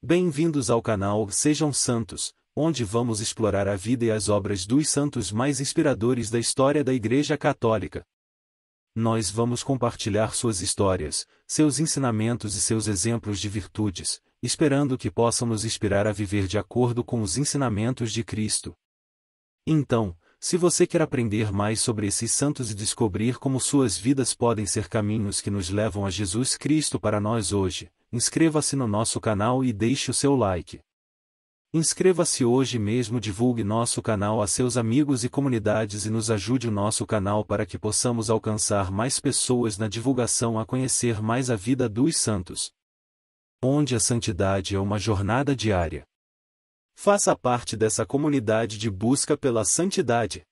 Bem-vindos ao canal Sejam Santos, onde vamos explorar a vida e as obras dos santos mais inspiradores da história da Igreja Católica. Nós vamos compartilhar suas histórias, seus ensinamentos e seus exemplos de virtudes, esperando que possam nos inspirar a viver de acordo com os ensinamentos de Cristo. Então, se você quer aprender mais sobre esses santos e descobrir como suas vidas podem ser caminhos que nos levam a Jesus Cristo para nós hoje, inscreva-se no nosso canal e deixe o seu like. Inscreva-se hoje mesmo, divulgue nosso canal a seus amigos e comunidades e nos ajude o nosso canal para que possamos alcançar mais pessoas na divulgação a conhecer mais a vida dos santos. Onde a santidade é uma jornada diária. Faça parte dessa comunidade de busca pela santidade.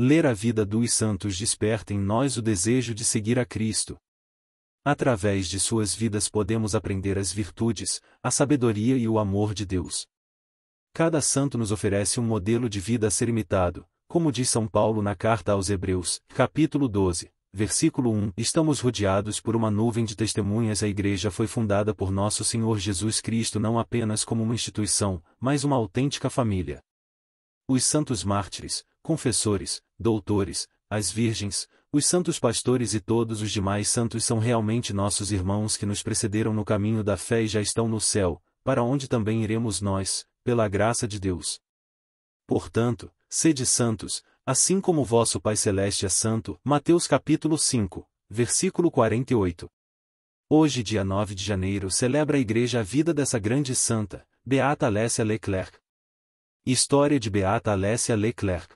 Ler a vida dos santos desperta em nós o desejo de seguir a Cristo. Através de suas vidas podemos aprender as virtudes, a sabedoria e o amor de Deus. Cada santo nos oferece um modelo de vida a ser imitado, como diz São Paulo na carta aos Hebreus, capítulo 12, versículo 1. Estamos rodeados por uma nuvem de testemunhas. A Igreja foi fundada por nosso Senhor Jesus Cristo não apenas como uma instituição, mas uma autêntica família. Os santos mártires, confessores, doutores, as virgens, os santos pastores e todos os demais santos são realmente nossos irmãos que nos precederam no caminho da fé e já estão no céu, para onde também iremos nós, pela graça de Deus. Portanto, sede santos, assim como vosso Pai Celeste é santo. Mateus capítulo 5, versículo 48. Hoje, dia 9 de janeiro, celebra a Igreja a vida dessa grande santa, Beata Alessia Leclerc. História de Beata Alessia Leclerc.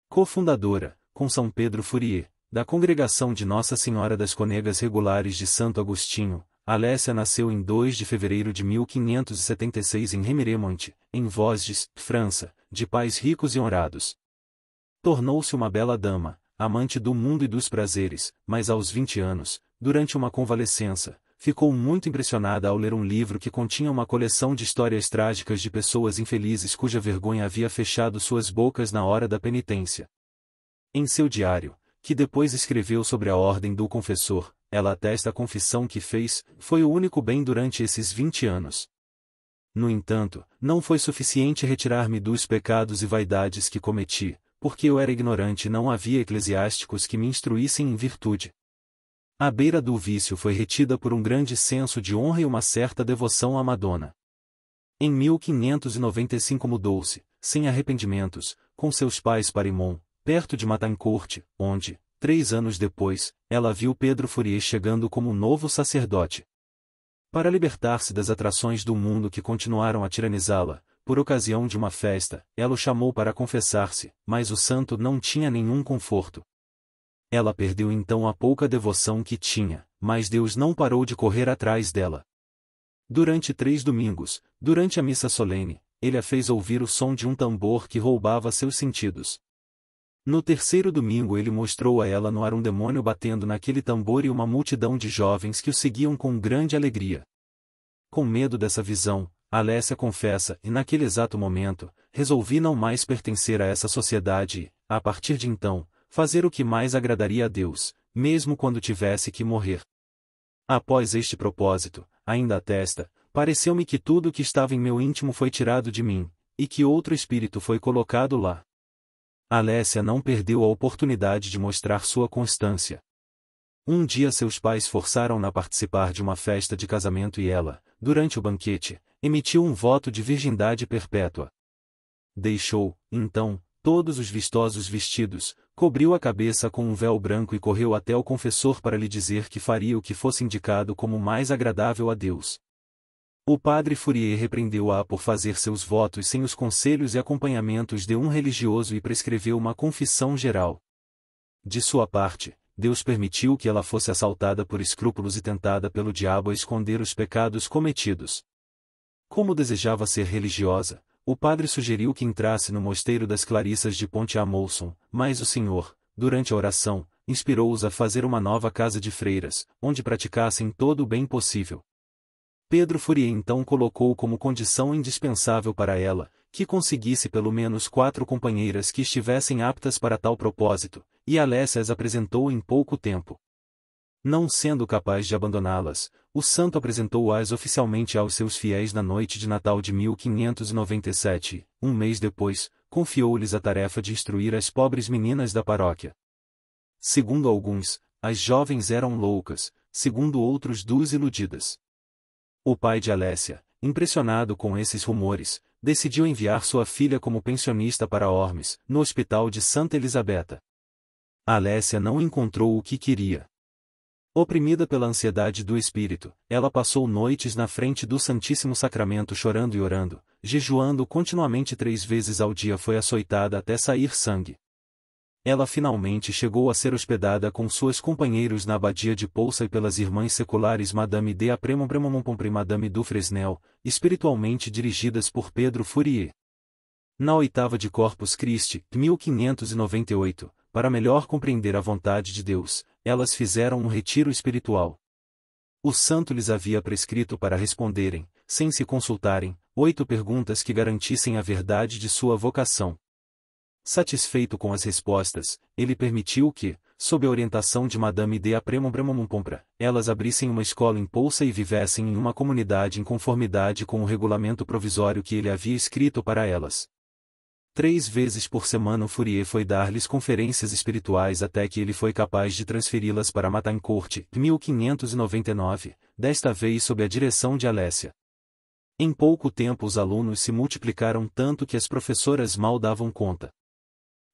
Cofundadora, com São Pedro Fourier, da Congregação de Nossa Senhora das Cônegas Regulares de Santo Agostinho, Alessia nasceu em 2 de fevereiro de 1576 em Remiremont, em Vosges, França, de pais ricos e honrados. Tornou-se uma bela dama, amante do mundo e dos prazeres, mas aos 20 anos, durante uma convalescença, ficou muito impressionada ao ler um livro que continha uma coleção de histórias trágicas de pessoas infelizes cuja vergonha havia fechado suas bocas na hora da penitência. Em seu diário, que depois escreveu sobre a ordem do confessor, ela atesta a confissão que fez: foi o único bem durante esses 20 anos. No entanto, não foi suficiente retirar-me dos pecados e vaidades que cometi, porque eu era ignorante e não havia eclesiásticos que me instruíssem em virtude. A beira do vício foi retida por um grande senso de honra e uma certa devoção à Madonna. Em 1595 mudou-se, sem arrependimentos, com seus pais para Imont, perto de Matancourt, onde, 3 anos depois, ela viu Pedro Fourier chegando como um novo sacerdote. Para libertar-se das atrações do mundo que continuaram a tiranizá-la, por ocasião de uma festa, ela o chamou para confessar-se, mas o santo não tinha nenhum conforto. Ela perdeu então a pouca devoção que tinha, mas Deus não parou de correr atrás dela. Durante 3 domingos, durante a missa solene, ele a fez ouvir o som de um tambor que roubava seus sentidos. No 3º domingo ele mostrou a ela no ar um demônio batendo naquele tambor e uma multidão de jovens que o seguiam com grande alegria. Com medo dessa visão, Alessia confessa: e naquele exato momento, resolvi não mais pertencer a essa sociedade e, a partir de então, fazer o que mais agradaria a Deus, mesmo quando tivesse que morrer. Após este propósito, ainda atesta, pareceu-me que tudo o que estava em meu íntimo foi tirado de mim, e que outro espírito foi colocado lá. Alessia não perdeu a oportunidade de mostrar sua constância. Um dia seus pais forçaram-na a participar de uma festa de casamento e ela, durante o banquete, emitiu um voto de virgindade perpétua. Deixou, então, todos os vistosos vestidos, cobriu a cabeça com um véu branco e correu até o confessor para lhe dizer que faria o que fosse indicado como mais agradável a Deus. O padre Fourier repreendeu-a por fazer seus votos sem os conselhos e acompanhamentos de um religioso e prescreveu uma confissão geral. De sua parte, Deus permitiu que ela fosse assaltada por escrúpulos e tentada pelo diabo a esconder os pecados cometidos. Como desejava ser religiosa, o padre sugeriu que entrasse no mosteiro das Clarissas de Pont-à-Mousson, mas o Senhor, durante a oração, inspirou-os a fazer uma nova casa de freiras, onde praticassem todo o bem possível. Pedro Fourier então colocou como condição indispensável para ela, que conseguisse pelo menos 4 companheiras que estivessem aptas para tal propósito, e Alessia as apresentou em pouco tempo. Não sendo capaz de abandoná-las, o santo apresentou-as oficialmente aos seus fiéis na noite de Natal de 1597, um mês depois, confiou-lhes a tarefa de instruir as pobres meninas da paróquia. Segundo alguns, as jovens eram loucas, segundo outros desiludidas. O pai de Alessia, impressionado com esses rumores, decidiu enviar sua filha como pensionista para Ormes, no hospital de Santa Elisabetta. Alessia não encontrou o que queria. Oprimida pela ansiedade do espírito, ela passou noites na frente do Santíssimo Sacramento chorando e orando, jejuando continuamente 3 vezes ao dia. Foi açoitada até sair sangue. Ela finalmente chegou a ser hospedada com suas companheiros na abadia de Poussa e pelas irmãs seculares Madame de Apremont e Madame du Fresnel, espiritualmente dirigidas por Pedro Fourier. Na oitava de Corpus Christi, 1598, para melhor compreender a vontade de Deus, elas fizeram um retiro espiritual. O santo lhes havia prescrito para responderem, sem se consultarem, 8 perguntas que garantissem a verdade de sua vocação. Satisfeito com as respostas, ele permitiu que, sob a orientação de Madame de Apremont, elas abrissem uma escola em Poussa e vivessem em uma comunidade em conformidade com o regulamento provisório que ele havia escrito para elas. 3 vezes por semana Fourier foi dar-lhes conferências espirituais até que ele foi capaz de transferi-las para Matancourt, 1599, desta vez sob a direção de Alessia. Em pouco tempo os alunos se multiplicaram tanto que as professoras mal davam conta.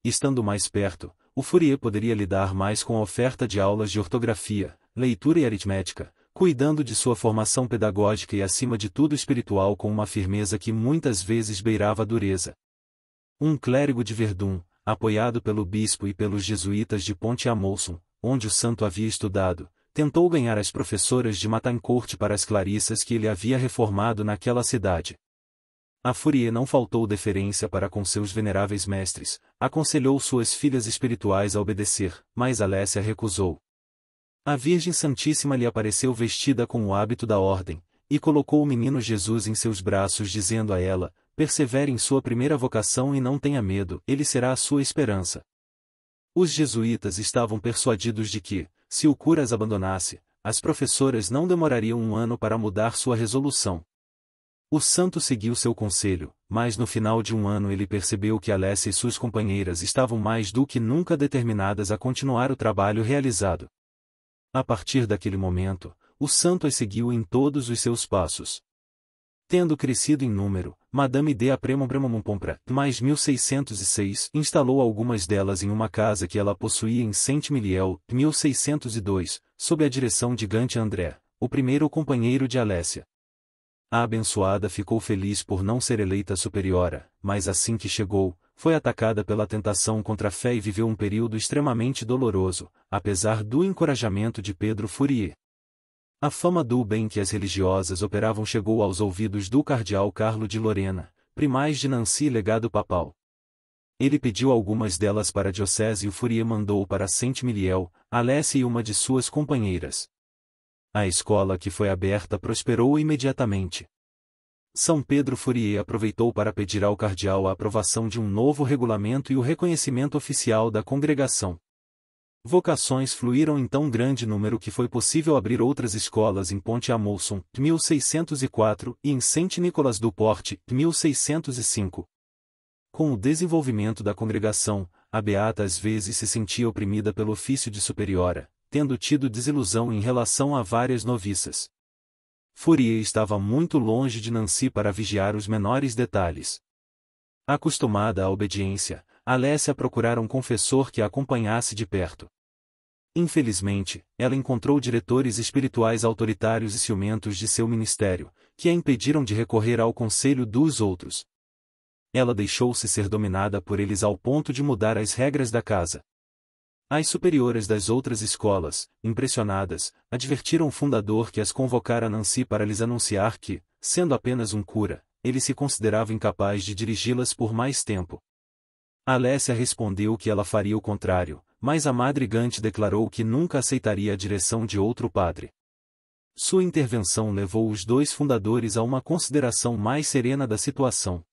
Estando mais perto, o Fourier poderia lidar mais com a oferta de aulas de ortografia, leitura e aritmética, cuidando de sua formação pedagógica e acima de tudo espiritual com uma firmeza que muitas vezes beirava a dureza. Um clérigo de Verdun, apoiado pelo bispo e pelos jesuítas de Pont-à-Mousson, onde o santo havia estudado, tentou ganhar as professoras de Matancourt para as Clarissas que ele havia reformado naquela cidade. A Fourier não faltou deferência para com seus veneráveis mestres, aconselhou suas filhas espirituais a obedecer, mas Alessia recusou. A Virgem Santíssima lhe apareceu vestida com o hábito da ordem, e colocou o menino Jesus em seus braços dizendo a ela: persevere em sua primeira vocação e não tenha medo, ele será a sua esperança. Os jesuítas estavam persuadidos de que, se o cura as abandonasse, as professoras não demorariam 1 ano para mudar sua resolução. O santo seguiu seu conselho, mas no final de 1 ano ele percebeu que Alessia e suas companheiras estavam mais do que nunca determinadas a continuar o trabalho realizado. A partir daquele momento, o santo as seguiu em todos os seus passos. Tendo crescido em número, Madame de Apremont, mais 1606, instalou algumas delas em uma casa que ela possuía em Saint-Miliel, 1602, sob a direção de Gante André, o primeiro companheiro de Alessia. A abençoada ficou feliz por não ser eleita superiora, mas assim que chegou, foi atacada pela tentação contra a fé e viveu um período extremamente doloroso, apesar do encorajamento de Pedro Fourier. A fama do bem que as religiosas operavam chegou aos ouvidos do cardeal Carlo de Lorena, primaz de Nancy e legado papal. Ele pediu algumas delas para a diocese e o Fourier mandou para Saint-Miliel, Alessia e uma de suas companheiras. A escola que foi aberta prosperou imediatamente. São Pedro Fourier aproveitou para pedir ao cardeal a aprovação de um novo regulamento e o reconhecimento oficial da congregação. Vocações fluíram em tão grande número que foi possível abrir outras escolas em Pont-à-Mousson, 1604, e em Saint-Nicolas-du-Port, 1605. Com o desenvolvimento da congregação, a beata às vezes se sentia oprimida pelo ofício de superiora, tendo tido desilusão em relação a várias noviças. Fourier estava muito longe de Nancy para vigiar os menores detalhes. Acostumada à obediência, Alessia procurara um confessor que a acompanhasse de perto. Infelizmente, ela encontrou diretores espirituais autoritários e ciumentos de seu ministério, que a impediram de recorrer ao conselho dos outros. Ela deixou-se ser dominada por eles ao ponto de mudar as regras da casa. As superioras das outras escolas, impressionadas, advertiram o fundador que as convocara a Nancy para lhes anunciar que, sendo apenas um cura, ele se considerava incapaz de dirigi-las por mais tempo. Alessia respondeu que ela faria o contrário, mas a Madre Gante declarou que nunca aceitaria a direção de outro padre. Sua intervenção levou os dois fundadores a uma consideração mais serena da situação.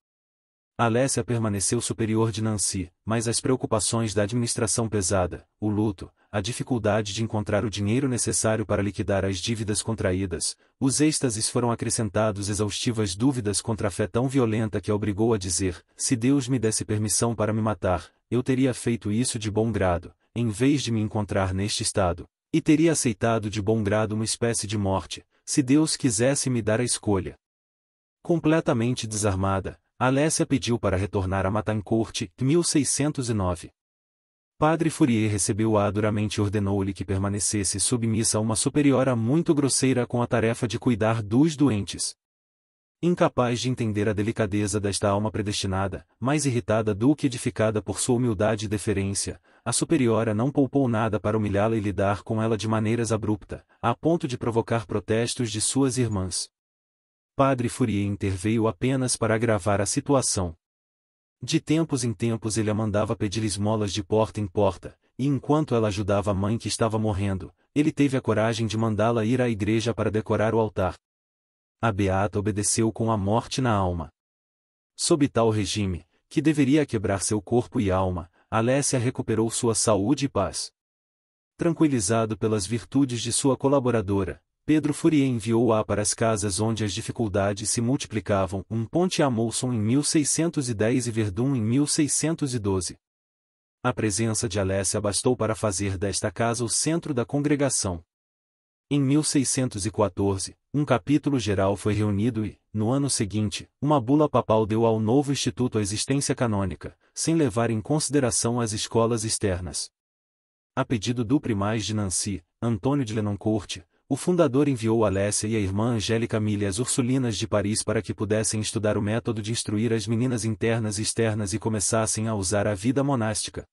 Alessia permaneceu superior de Nancy, mas as preocupações da administração pesada, o luto, a dificuldade de encontrar o dinheiro necessário para liquidar as dívidas contraídas, os êxtases foram acrescentados exaustivas dúvidas contra a fé tão violenta que a obrigou a dizer: se Deus me desse permissão para me matar, eu teria feito isso de bom grado, em vez de me encontrar neste estado, e teria aceitado de bom grado uma espécie de morte, se Deus quisesse me dar a escolha. Completamente desarmada, Alessia pediu para retornar a Matancourt, 1609. Padre Fourier recebeu-a duramente e ordenou-lhe que permanecesse submissa a uma superiora muito grosseira com a tarefa de cuidar dos doentes. Incapaz de entender a delicadeza desta alma predestinada, mais irritada do que edificada por sua humildade e deferência, a superiora não poupou nada para humilhá-la e lidar com ela de maneiras abruptas, a ponto de provocar protestos de suas irmãs. Padre Fourier interveio apenas para agravar a situação. De tempos em tempos ele a mandava pedir esmolas de porta em porta, e enquanto ela ajudava a mãe que estava morrendo, ele teve a coragem de mandá-la ir à igreja para decorar o altar. A beata obedeceu com a morte na alma. Sob tal regime, que deveria quebrar seu corpo e alma, Alessia recuperou sua saúde e paz. Tranquilizado pelas virtudes de sua colaboradora, Pedro Fourier enviou-a para as casas onde as dificuldades se multiplicavam, Pont-à-Mousson em 1610 e Verdun em 1612. A presença de Alessia bastou para fazer desta casa o centro da congregação. Em 1614, um capítulo geral foi reunido e, no ano seguinte, uma bula papal deu ao novo instituto a existência canônica, sem levar em consideração as escolas externas. A pedido do primaz de Nancy, Antônio de Lenoncourt, o fundador enviou Alessia e a irmã Angélica Mille às Ursulinas de Paris para que pudessem estudar o método de instruir as meninas internas e externas e começassem a usar a vida monástica.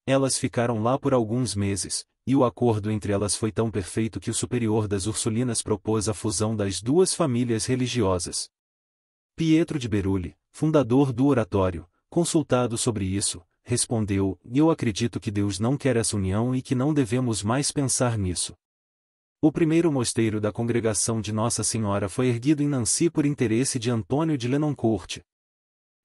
Elas ficaram lá por alguns meses, e o acordo entre elas foi tão perfeito que o superior das Ursulinas propôs a fusão das duas famílias religiosas. Pietro de Berulle, fundador do oratório, consultado sobre isso, respondeu: eu acredito que Deus não quer essa união e que não devemos mais pensar nisso. O primeiro mosteiro da congregação de Nossa Senhora foi erguido em Nancy por interesse de Antônio de Lenoncourt.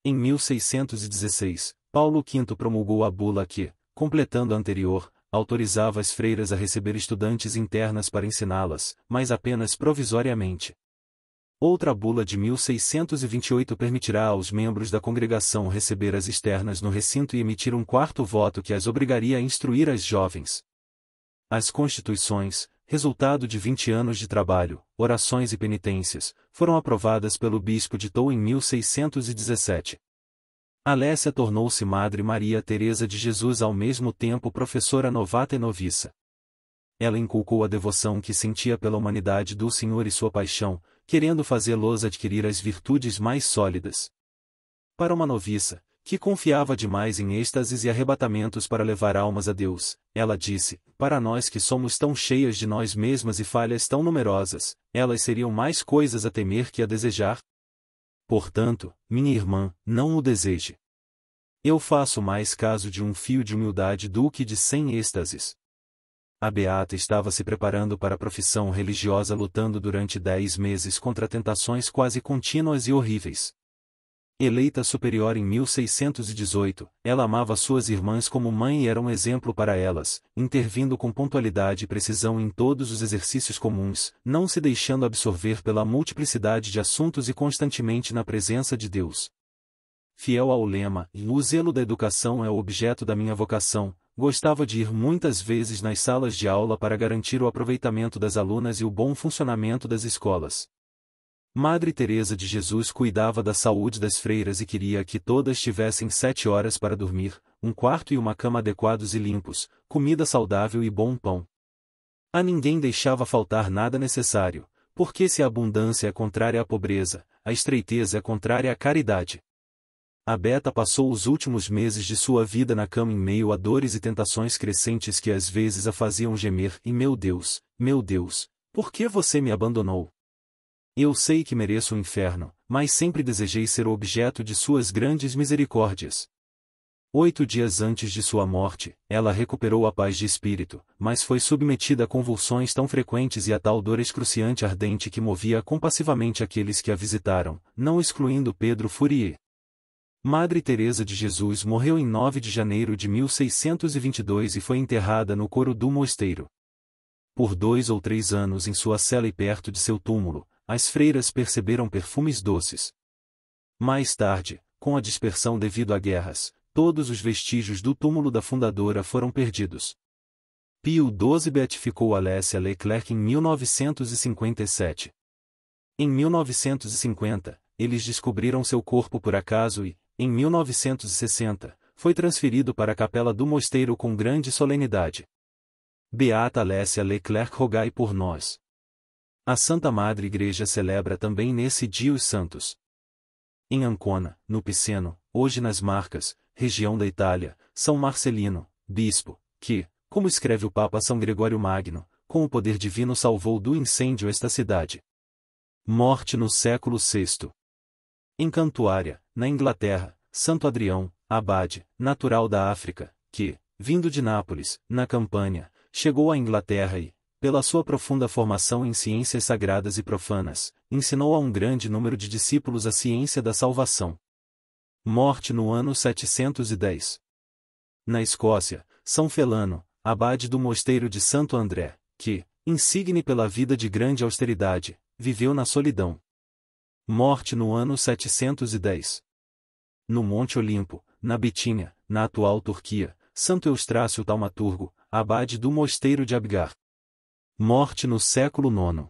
Em 1616, Paulo V promulgou a bula que, completando a anterior, autorizava as freiras a receber estudantes internas para ensiná-las, mas apenas provisoriamente. Outra bula de 1628 permitirá aos membros da congregação receber as externas no recinto e emitir um quarto voto que as obrigaria a instruir as jovens. As constituições, resultado de 20 anos de trabalho, orações e penitências, foram aprovadas pelo bispo de Tours em 1617. Alessia tornou-se Madre Maria Teresa de Jesus ao mesmo tempo professora novata e noviça. Ela inculcou a devoção que sentia pela humanidade do Senhor e sua paixão, querendo fazê-los adquirir as virtudes mais sólidas. Para uma noviça, que confiava demais em êxtases e arrebatamentos para levar almas a Deus, ela disse: para nós que somos tão cheias de nós mesmas e falhas tão numerosas, elas seriam mais coisas a temer que a desejar. Portanto, minha irmã, não o deseje. Eu faço mais caso de um fio de humildade do que de 100 êxtases. A beata estava se preparando para a profissão religiosa lutando durante 10 meses contra tentações quase contínuas e horríveis. Eleita superior em 1618, ela amava suas irmãs como mãe e era um exemplo para elas, intervindo com pontualidade e precisão em todos os exercícios comuns, não se deixando absorver pela multiplicidade de assuntos e constantemente na presença de Deus. Fiel ao lema, o zelo da educação é o objeto da minha vocação, gostava de ir muitas vezes nas salas de aula para garantir o aproveitamento das alunas e o bom funcionamento das escolas. Madre Teresa de Jesus cuidava da saúde das freiras e queria que todas tivessem 7 horas para dormir, um quarto e uma cama adequados e limpos, comida saudável e bom pão. A ninguém deixava faltar nada necessário, porque se a abundância é contrária à pobreza, a estreiteza é contrária à caridade. A Beta passou os últimos meses de sua vida na cama em meio a dores e tentações crescentes que às vezes a faziam gemer e meu Deus, por que você me abandonou? Eu sei que mereço o inferno, mas sempre desejei ser o objeto de suas grandes misericórdias. 8 dias antes de sua morte, ela recuperou a paz de espírito, mas foi submetida a convulsões tão frequentes e a tal dor excruciante ardente que movia compassivamente aqueles que a visitaram, não excluindo Pedro Fourier. Madre Teresa de Jesus morreu em 9 de janeiro de 1622 e foi enterrada no coro do mosteiro. Por 2 ou 3 anos em sua cela e perto de seu túmulo, as freiras perceberam perfumes doces. Mais tarde, com a dispersão devido a guerras, todos os vestígios do túmulo da fundadora foram perdidos. Pio XII beatificou Alessia Leclerc em 1957. Em 1950, eles descobriram seu corpo por acaso e, em 1960, foi transferido para a capela do mosteiro com grande solenidade. Beata Alessia Leclerc, rogai por nós. A Santa Madre Igreja celebra também nesse dia os santos. Em Ancona, no Piceno, hoje nas Marcas, região da Itália, São Marcelino, bispo, que, como escreve o Papa São Gregório Magno, com o poder divino salvou do incêndio esta cidade. Morte no século VI. Em Cantuária, na Inglaterra, Santo Adrião, abade, natural da África, que, vindo de Nápoles, na Campânia, chegou à Inglaterra e, pela sua profunda formação em ciências sagradas e profanas, ensinou a um grande número de discípulos a ciência da salvação. Morte no ano 710. Na Escócia, São Felano, abade do mosteiro de Santo André, que, insigne pela vida de grande austeridade, viveu na solidão. Morte no ano 710. No Monte Olimpo, na Bitínia, na atual Turquia, Santo Eustrácio Taumaturgo, abade do mosteiro de Abgar. Morte no século IX.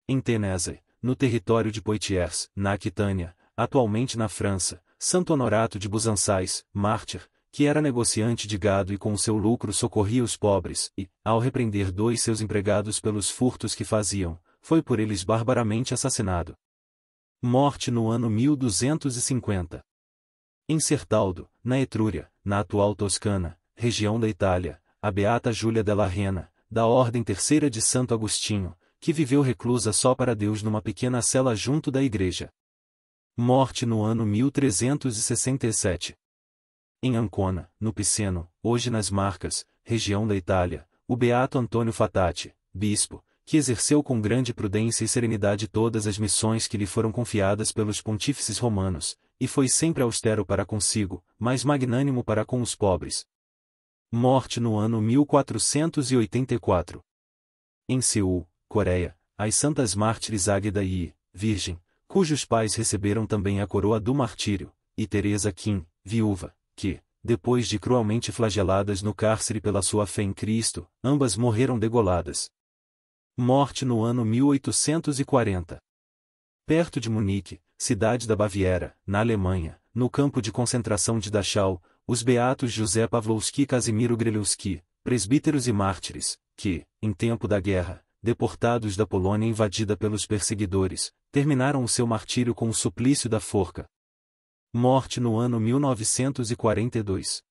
Em Ténèse, no território de Poitiers, na Aquitânia, atualmente na França, Santo Honorato de Busançais, mártir, que era negociante de gado e com o seu lucro socorria os pobres, e, ao repreender 2 seus empregados pelos furtos que faziam, foi por eles barbaramente assassinado. Morte no ano 1250. Em Certaldo, na Etrúria, na atual Toscana, região da Itália, a beata Júlia della Rena, da Ordem Terceira de Santo Agostinho, que viveu reclusa só para Deus numa pequena cela junto da igreja. Morte no ano 1367. Em Ancona, no Piceno, hoje nas Marcas, região da Itália, o beato Antônio Fatati, bispo, que exerceu com grande prudência e serenidade todas as missões que lhe foram confiadas pelos pontífices romanos, e foi sempre austero para consigo, mas magnânimo para com os pobres. Morte no ano 1484. Em Seul, Coreia, as santas mártires Águeda e Virgem, cujos pais receberam também a coroa do martírio, e Teresa Kim, viúva, que, depois de cruelmente flageladas no cárcere pela sua fé em Cristo, ambas morreram degoladas. Morte no ano 1840. Perto de Munique, cidade da Baviera, na Alemanha, no campo de concentração de Dachau, os beatos José Pawlowski e Casimiro Grelewski, presbíteros e mártires, que, em tempo da guerra, deportados da Polônia invadida pelos perseguidores, terminaram o seu martírio com o suplício da forca. Morte no ano 1942.